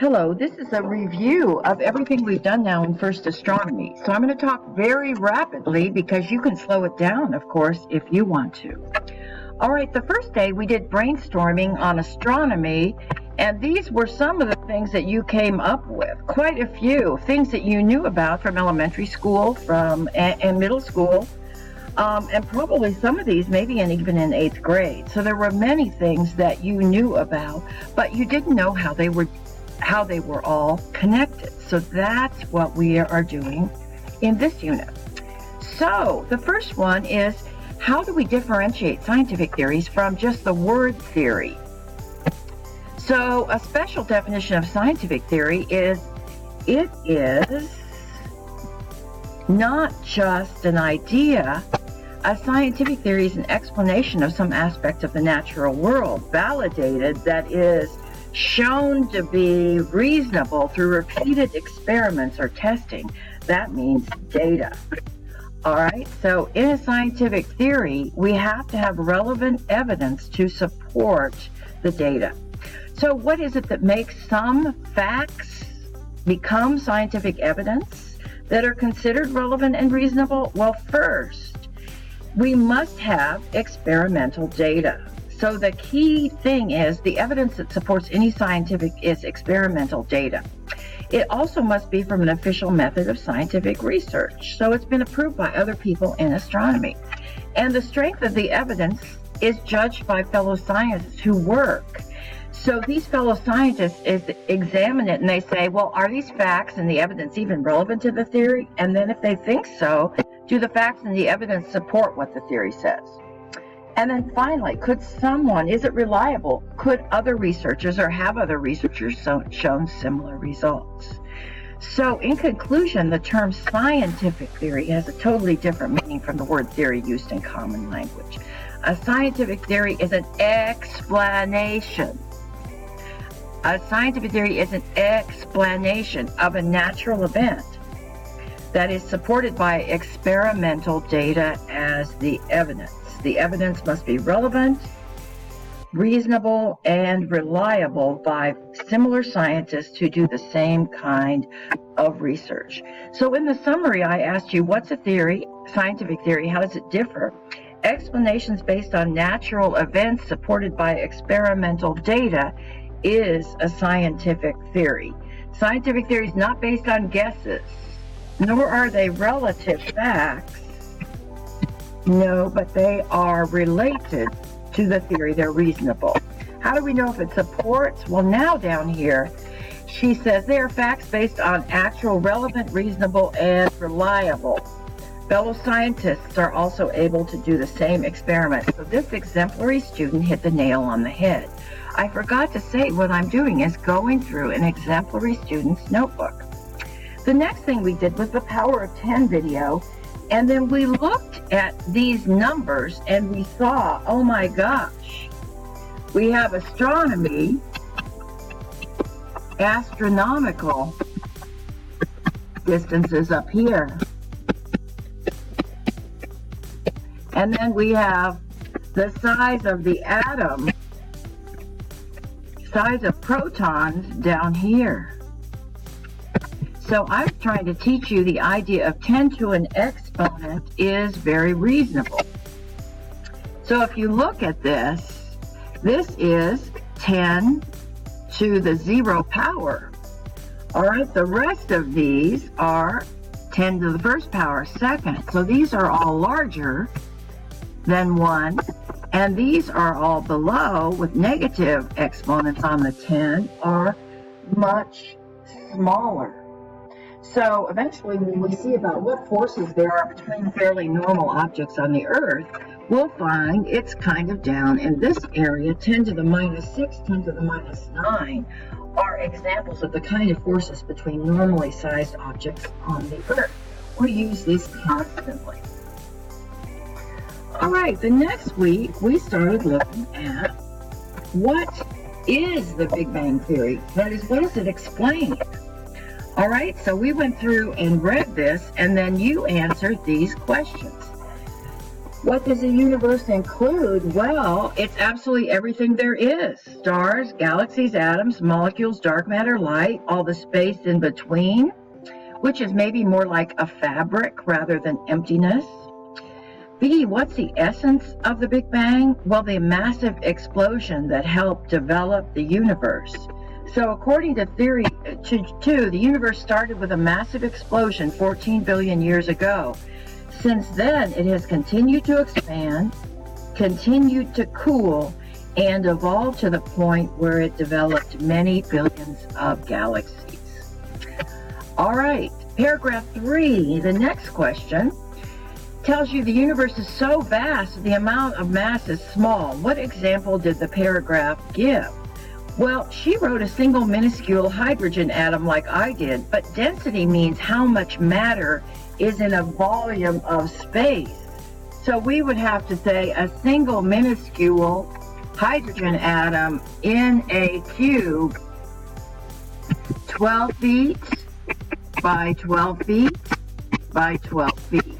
Hello, this is a review of everything we've done now in First Astronomy. So I'm going to talk very rapidly because you can slow it down, of course, if you want to. All right, the first day we did brainstorming on astronomy, and these were some of the things that you came up with. Quite a few things that you knew about from elementary school, and middle school, and probably some of these maybe even in 8th grade. So there were many things that you knew about, but you didn't know how they were all connected. So that's what we are doing in this unit. So the first one is, how do we differentiate scientific theories from just the word theory? So a special definition of scientific theory is, it is not just an idea. A scientific theory is an explanation of some aspect of the natural world, validated, that is, shown to be reasonable through repeated experiments or testing. That means data. All right, so in a scientific theory, we have to have relevant evidence to support the data. So what is it that makes some facts become scientific evidence that are considered relevant and reasonable? Well, first, we must have experimental data. So the key thing is the evidence that supports any scientific is experimental data. It also must be from an official method of scientific research. So it's been approved by other people in astronomy. And the strength of the evidence is judged by fellow scientists who work. So these fellow scientists examine it and they say, well, are these facts and the evidence even relevant to the theory? And then if they think so, do the facts and the evidence support what the theory says? And then finally, is it reliable? Could other researchers or have other researchers shown similar results? So in conclusion, the term scientific theory has a totally different meaning from the word theory used in common language. A scientific theory is an explanation. A scientific theory is an explanation of a natural event that is supported by experimental data as the evidence. The evidence must be relevant, reasonable, and reliable by similar scientists who do the same kind of research. So in the summary, I asked you, what's a theory, scientific theory? How does it differ? Explanations based on natural events supported by experimental data is a scientific theory. Scientific theory is not based on guesses, nor are they relative facts. No, but they are related to the theory. They're reasonable. How do we know if it supports? Well, now down here, she says they are facts based on actual, relevant, reasonable, and reliable. Fellow scientists are also able to do the same experiment. So this exemplary student hit the nail on the head. I forgot to say what I'm doing is going through an exemplary student's notebook. The next thing we did was the Power of 10 video. And then we looked at these numbers and we saw, oh my gosh, we have astronomy, astronomical distances up here. And then we have the size of the atom, size of protons down here. So I'm trying to teach you the idea of 10 to an exponent is very reasonable. So if you look at this, this is 10 to the 0 power. All right, the rest of these are 10 to the first power second. So these are all larger than 1, and these are all below with negative exponents on the 10 are much smaller. So eventually when we see about what forces there are between fairly normal objects on the Earth, we'll find it's kind of down in this area. 10 to the minus 6, 10 to the minus 9 are examples of the kind of forces between normally sized objects on the Earth. We use these constantly. All right, the next week we started looking at what is the Big Bang Theory? That is, what does it explain? All right, so we went through and read this, and then you answered these questions. What does the universe include? Well, it's absolutely everything there is. Stars, galaxies, atoms, molecules, dark matter, light, all the space in between, which is maybe more like a fabric rather than emptiness. B, what's the essence of the Big Bang? Well, the massive explosion that helped develop the universe. So according to theory 2, the universe started with a massive explosion 14 billion years ago. Since then, it has continued to expand, continued to cool, and evolved to the point where it developed many billions of galaxies. All right, paragraph 3, the next question, tells you the universe is so vast, the amount of mass is small. What example did the paragraph give? Well, she wrote a single minuscule hydrogen atom like I did, but density means how much matter is in a volume of space. So we would have to say a single minuscule hydrogen atom in a cube, 12 feet by 12 feet by 12 feet.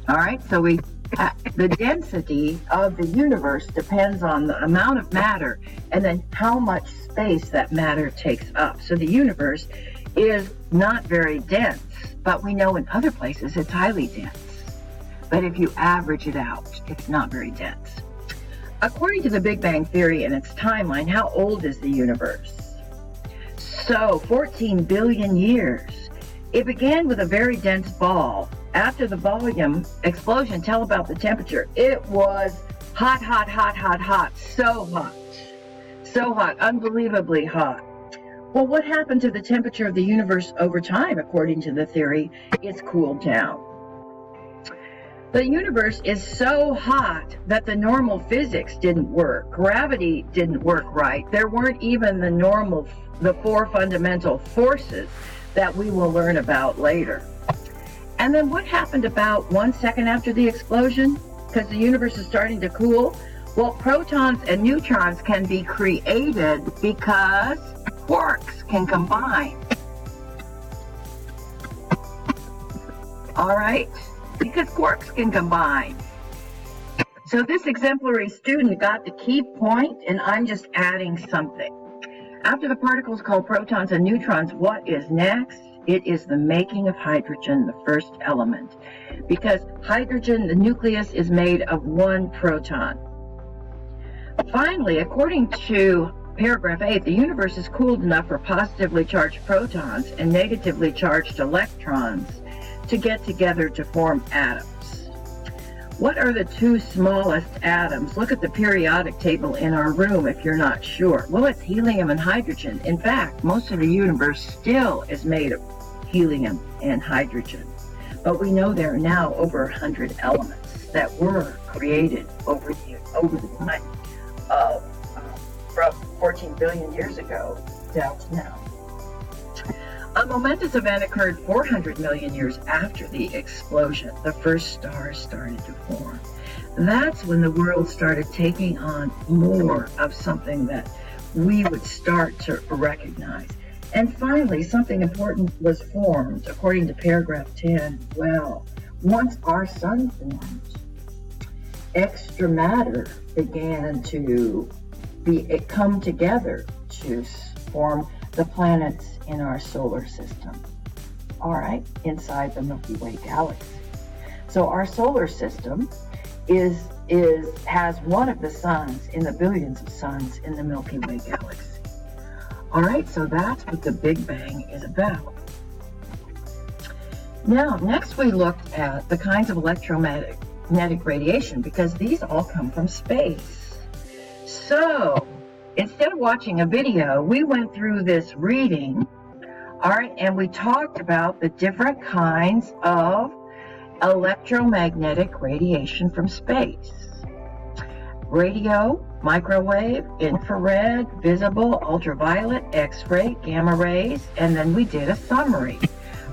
All right, so the density of the universe depends on the amount of matter and then how much space that matter takes up. So the universe is not very dense, but we know in other places it's highly dense. But if you average it out, it's not very dense. According to the Big Bang Theory and its timeline, how old is the universe? So 14 billion years. It began with a very dense ball. After the volume explosion, tell about the temperature. It was hot, hot, hot, hot, hot, so hot, unbelievably hot. Well, what happened to the temperature of the universe over time, according to the theory? It's cooled down. The universe is so hot that the normal physics didn't work. Gravity didn't work right. There weren't even the 4 fundamental forces that we will learn about later. And then what happened about 1 second after the explosion? Because the universe is starting to cool. Well, protons and neutrons can be created because quarks can combine. All right? Because quarks can combine. So this exemplary student got the key point, and I'm just adding something. After the particles called protons and neutrons, what is next? It is the making of hydrogen, the first element. Because hydrogen, the nucleus, is made of 1 proton. Finally, according to paragraph 8, the universe is cooled enough for positively charged protons and negatively charged electrons to get together to form atoms. What are the 2 smallest atoms? Look at the periodic table in our room if you're not sure. Well, it's helium and hydrogen. In fact, most of the universe still is made of helium and hydrogen. But we know there are now over 100 elements that were created over the time of from 14 billion years ago down to now. A momentous event occurred 400 million years after the explosion. The first stars started to form. That's when the world started taking on more of something that we would start to recognize. And finally, something important was formed, according to paragraph 10. Well, once our sun formed, extra matter began to come together to form the planets in our solar system. All right, inside the Milky Way galaxy. So our solar system has one of the suns in the billions of suns in the Milky Way galaxy. All right, so that's what the Big Bang is about. Now, next we looked at the kinds of electromagnetic radiation, because these all come from space. So instead of watching a video, we went through this reading, all right, and we talked about the different kinds of electromagnetic radiation from space. Radio, microwave, infrared, visible, ultraviolet, X-ray, gamma rays, and then we did a summary.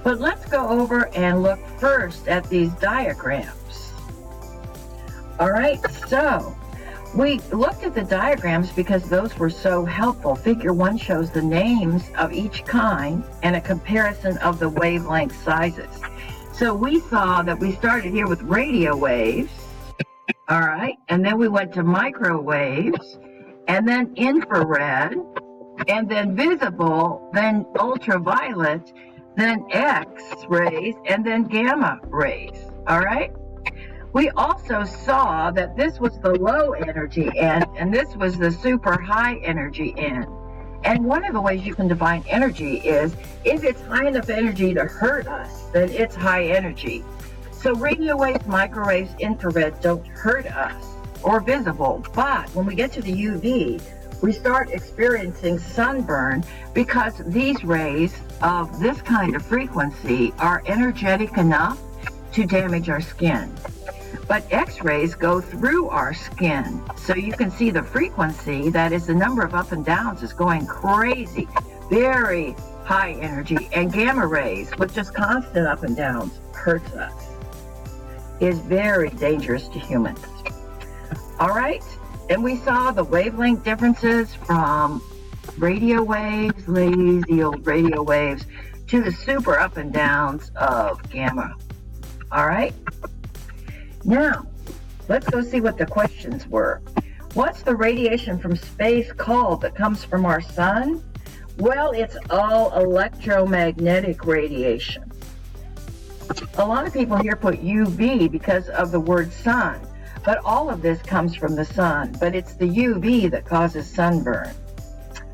But let's go over and look first at these diagrams. All right, so we looked at the diagrams because those were so helpful. Figure 1 shows the names of each kind and a comparison of the wavelength sizes. So we saw that we started here with radio waves, all right, and then we went to microwaves, and then infrared, and then visible, then ultraviolet, then X-rays, and then gamma rays, all right? We also saw that this was the low energy end, and this was the super high energy end. And one of the ways you can define energy is if it's high enough energy to hurt us, then it's high energy. So radio waves, microwaves, infrared don't hurt us or visible, but when we get to the UV, we start experiencing sunburn because these rays of this kind of frequency are energetic enough to damage our skin. But X-rays go through our skin, so you can see the frequency, that is the number of up and downs, is going crazy, very high energy. And gamma rays, with just constant up and downs, hurts us, is very dangerous to humans. All right, and we saw the wavelength differences from radio waves, lazy old radio waves, to the super up and downs of gamma. All right. Now, let's go see what the questions were. What's the radiation from space called that comes from our sun? Well, it's all electromagnetic radiation. A lot of people here put UV because of the word sun, but all of this comes from the sun, but it's the UV that causes sunburn.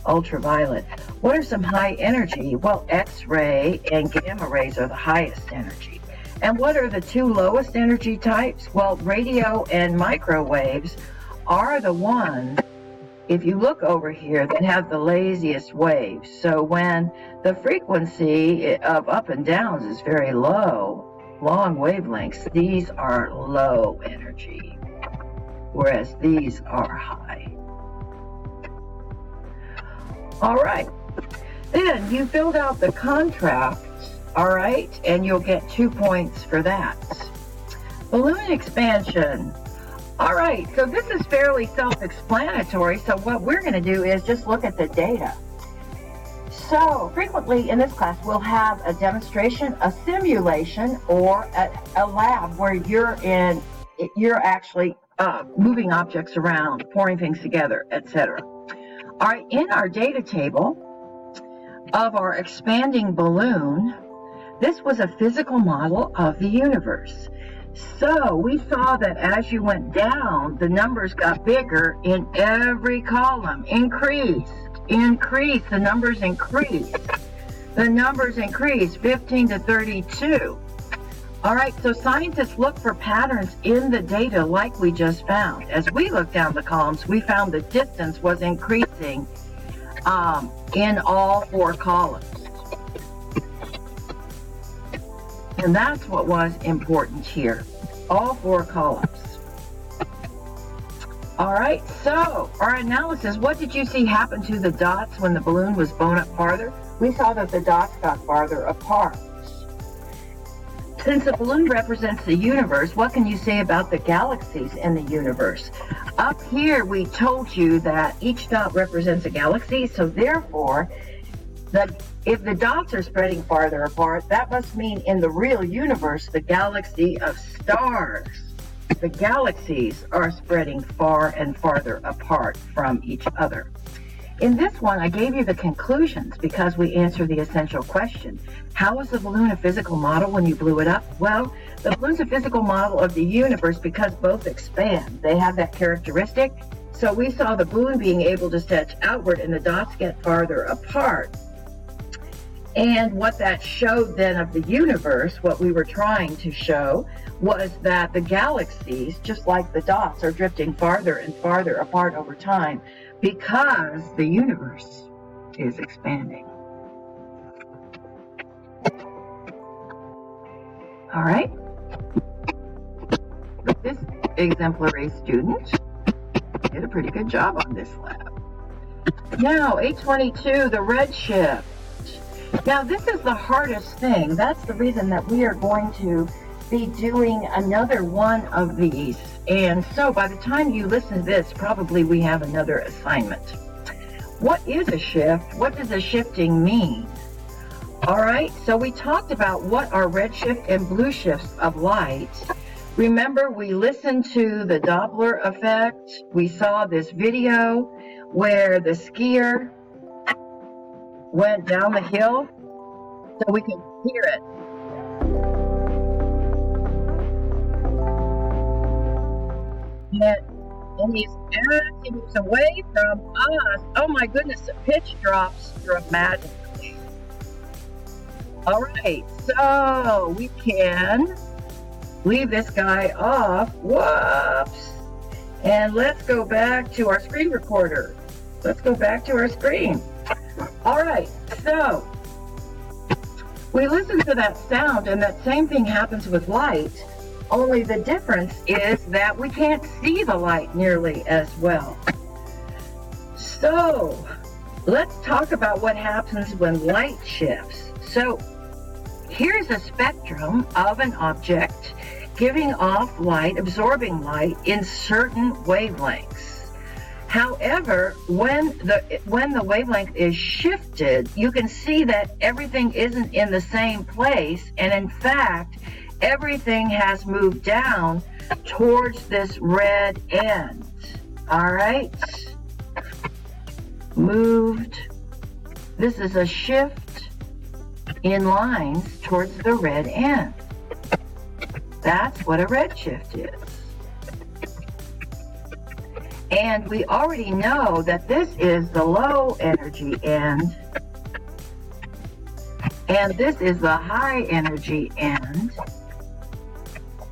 Ultraviolet. What are some high energy? Well, X-ray and gamma rays are the highest energy. And what are the two lowest energy types? Well, radio and microwaves are the ones, if you look over here, that have the laziest waves. So when the frequency of up and downs is very low, long wavelengths, these are low energy, whereas these are high. All right, then you filled out the contract. All right, and you'll get 2 points for that. Balloon expansion. All right, so this is fairly self-explanatory. So what we're going to do is just look at the data. So frequently in this class, we'll have a demonstration, a simulation, or a lab where you're actually moving objects around, pouring things together, etc. All right, in our data table of our expanding balloon, this was a physical model of the universe. So we saw that as you went down, the numbers got bigger in every column. Increased, the numbers increased. The numbers increased, 15 to 32. All right, so scientists look for patterns in the data like we just found. As we looked down the columns, we found the distance was increasing in all 4 columns. And that's what was important here, all 4 columns. All right, so our analysis, what did you see happen to the dots when the balloon was blown up farther? We saw that the dots got farther apart. Since the balloon represents the universe, what can you say about the galaxies in the universe? Up here, we told you that each dot represents a galaxy, so therefore, if the dots are spreading farther apart, that must mean in the real universe, the galaxy of stars, the galaxies are spreading far and farther apart from each other. In this one, I gave you the conclusions because we answered the essential question. How was the balloon a physical model when you blew it up? Well, the balloon's a physical model of the universe because both expand. They have that characteristic. So we saw the balloon being able to stretch outward and the dots get farther apart. And what that showed then of the universe, what we were trying to show, was that the galaxies, just like the dots, are drifting farther and farther apart over time because the universe is expanding. All right. But this exemplary student did a pretty good job on this lab. Now, 822, the redshift. Now, this is the hardest thing. That's the reason that we are going to be doing another one of these. And so by the time you listen to this, probably we have another assignment. What is a shift? What does a shifting mean? All right, so we talked about what are redshift and blue shifts of light. Remember, we listened to the Doppler effect. We saw this video where the skier went down the hill so we could hear it. And he's as he moves away from us, oh my goodness, the pitch drops dramatically. All right, so we can leave this guy off. Whoops. And let's go back to our screen recorder. Let's go back to our screen. All right, so we listen to that sound, and that same thing happens with light, only the difference is that we can't see the light nearly as well. So let's talk about what happens when light shifts. So here's a spectrum of an object giving off light, absorbing light in certain wavelengths. However, when the wavelength is shifted, you can see that everything isn't in the same place, and in fact, everything has moved down towards this red end. All right? Moved. This is a shift in lines towards the red end. That's what a redshift is. And we already know that this is the low energy end, and this is the high energy end.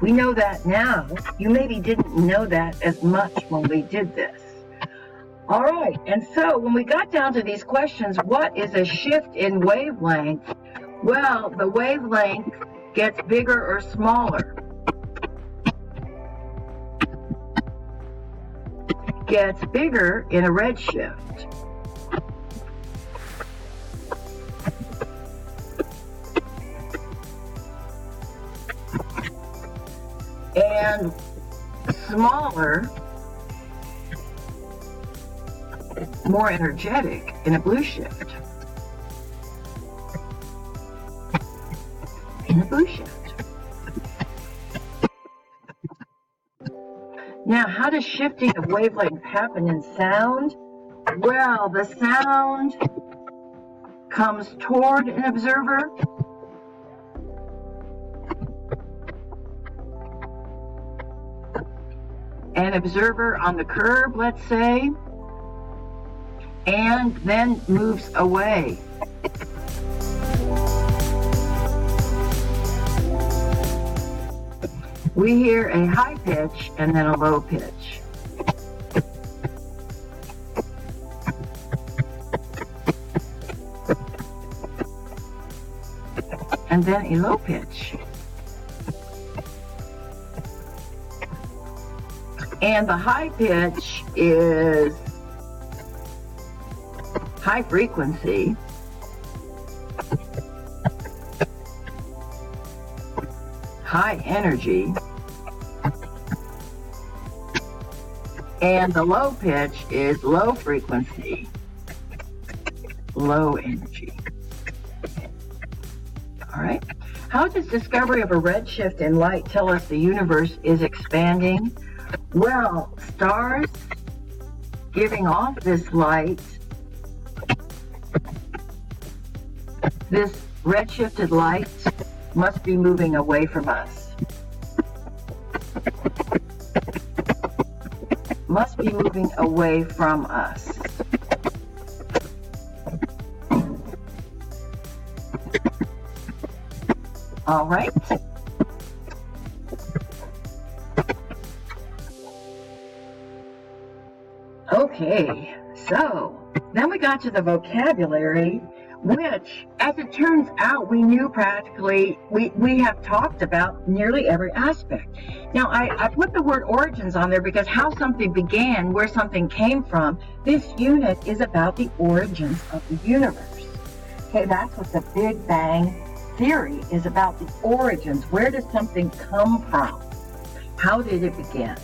We know that now. You maybe didn't know that as much when we did this. All right, and so when we got down to these questions, what is a shift in wavelength? Well, the wavelength gets bigger or smaller. Gets bigger in a redshift. And smaller, more energetic in a blue shift. In a blue shift. Now, how does shifting of wavelength happen in sound? Well, the sound comes toward an observer. An observer on the curb, let's say, and then moves away. We hear a high pitch and then a low pitch. And then a low pitch. And the high pitch is high frequency. High energy. And the low pitch is low frequency, low energy. All right. How does discovery of a redshift in light tell us the universe is expanding? Well, stars giving off this light, this redshifted light, must be moving away from us. Must be moving away from us. All right. Okay, so then we got to the vocabulary, which, as it turns out, we knew practically, we have talked about nearly every aspect. Now, I put the word origins on there because how something began, where something came from, this unit is about the origins of the universe. Okay, that's what the Big Bang Theory is about, the origins. Where does something come from? How did it begin?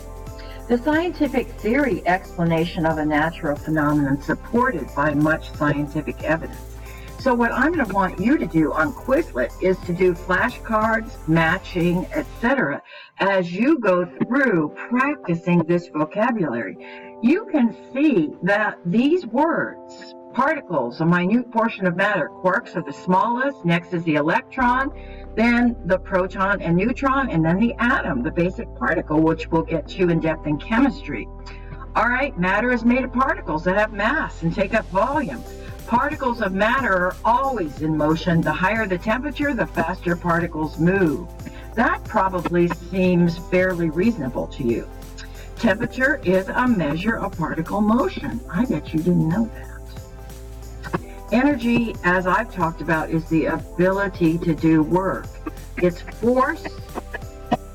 The scientific theory explanation of a natural phenomenon supported by much scientific evidence. So what I'm going to want you to do on Quizlet is to do flashcards, matching, etc. as you go through practicing this vocabulary. You can see that these words, particles, a minute portion of matter, quarks are the smallest, next is the electron, then the proton and neutron, and then the atom, the basic particle, which we'll get to in depth in chemistry. All right, matter is made of particles that have mass and take up volume. Particles of matter are always in motion. The higher the temperature, the faster particles move. That probably seems fairly reasonable to you. Temperature is a measure of particle motion. I bet you didn't know that. Energy, as I've talked about, is the ability to do work. It's force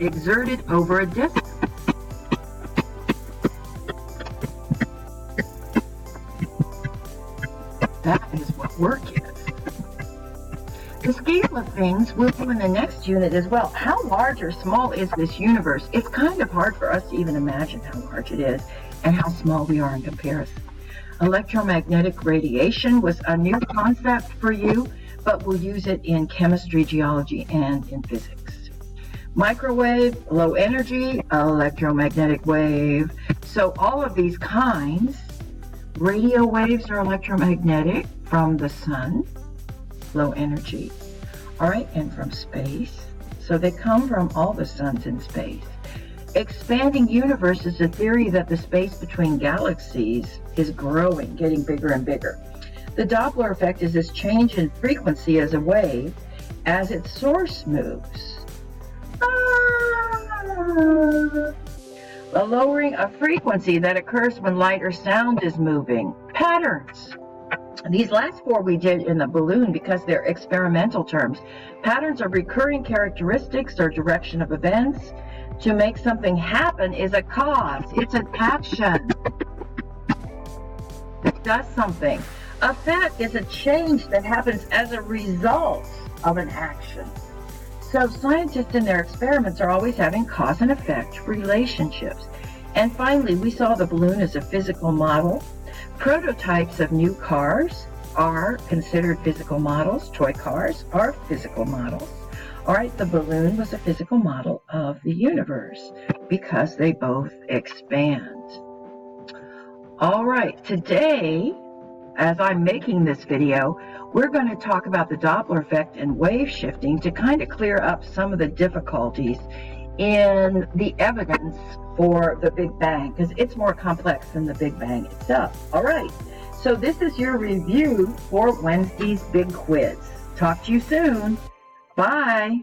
exerted over a distance. That is what work is. The scale of things we'll do in the next unit as well. How large or small is this universe? It's kind of hard for us to even imagine how large it is and how small we are in comparison. Electromagnetic radiation was a new concept for you, but we'll use it in chemistry, geology, and in physics. Microwave, low energy, electromagnetic wave. So all of these kinds. Radio waves are electromagnetic from the sun, low energy, all right, and from space. So they come from all the suns in space. Expanding universe is a theory that the space between galaxies is growing, getting bigger and bigger. The Doppler effect is this change in frequency as a wave as its source moves. A lowering of frequency that occurs when light or sound is moving. Patterns. These last four we did in the balloon because they're experimental terms. Patterns are recurring characteristics or direction of events. To make something happen is a cause. It's an action that does something. Effect is a change that happens as a result of an action. So scientists in their experiments are always having cause and effect relationships. And finally, we saw the balloon as a physical model. Prototypes of new cars are considered physical models. Toy cars are physical models. All right, the balloon was a physical model of the universe because they both expand. All right, today, as I'm making this video, we're going to talk about the Doppler effect and wave shifting to kind of clear up some of the difficulties in the evidence for the Big Bang, because it's more complex than the Big Bang itself. All right, so this is your review for Wednesday's big quiz. Talk to you soon. Bye.